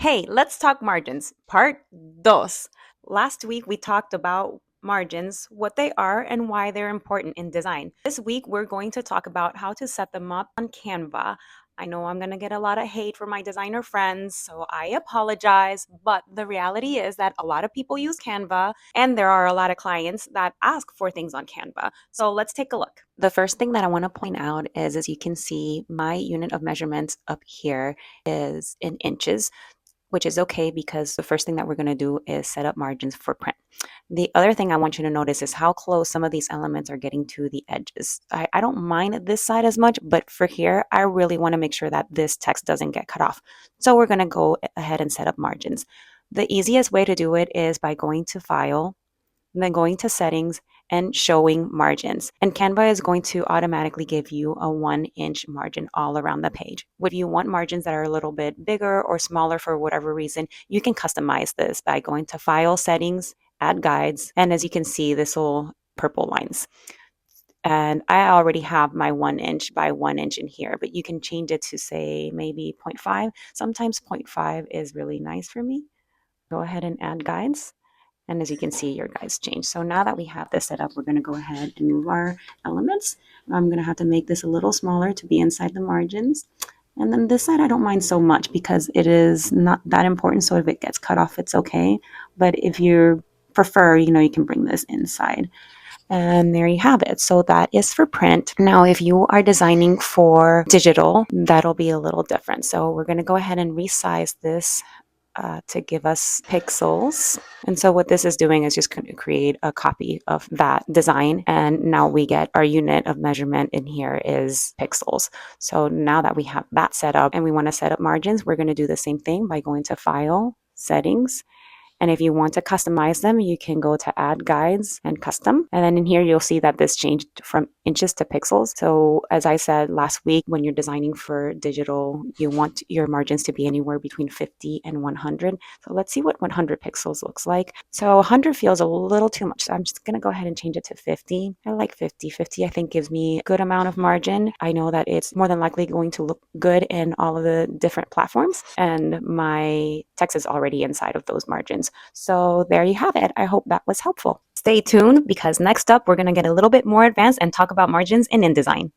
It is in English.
Hey, let's talk margins. Part dos. Last week we talked about margins, what they are, and why they're important in design. This week we're going to talk about how to set them up on Canva. I know I'm going to get a lot of hate from my designer friends, so I apologize. But the reality is that a lot of people use Canva, and there are a lot of clients that ask for things on Canva. So let's take a look. The first thing that I want to point out is, as you can see, my unit of measurements up here is in inches, which is okay because the first thing that we're going to do is set up margins for print. The other thing I want you to notice is how close some of these elements are getting to the edges. I don't mind this side as much, but for here, I really want to make sure that this text doesn't get cut off. So we're going to go ahead and set up margins. The easiest way to do it is by going to File, and then going to Settings and showing margins. And Canva is going to automatically give you a 1-inch margin all around the page. If you want margins that are a little bit bigger or smaller for whatever reason, you can customize this by going to File, Settings, Add Guides, and as you can see, this little purple lines. And I already have my 1-inch by 1-inch in here, but you can change it to say maybe 0.5. Sometimes 0.5 is really nice for me. Go ahead and add guides. And as you can see, your guides change. So now that we have this set up, we're going to go ahead and move our elements. I'm going to have to make this a little smaller to be inside the margins. And then this side, I don't mind so much because it is not that important. So if it gets cut off, it's okay. But if you prefer, you can bring this inside. And there you have it. So that is for print. Now, if you are designing for digital, that'll be a little different. So we're going to go ahead and resize this to give us pixels. And so what this is doing is just going to create a copy of that design. And now we get our unit of measurement in here is pixels. So now that we have that set up and we want to set up margins, we're going to do the same thing by going to File, Settings. And if you want to customize them, you can go to Add Guides and Custom. And then in here, you'll see that this changed from inches to pixels. So as I said last week, when you're designing for digital, you want your margins to be anywhere between 50 and 100. So let's see what 100 pixels looks like. So 100 feels a little too much. So I'm just going to go ahead and change it to 50. I like 50. 50, I think, gives me a good amount of margin. I know that it's more than likely going to look good in all of the different platforms. And my text is already inside of those margins. So there you have it. I hope that was helpful. Stay tuned because next up, we're going to get a little bit more advanced and talk about margins in InDesign.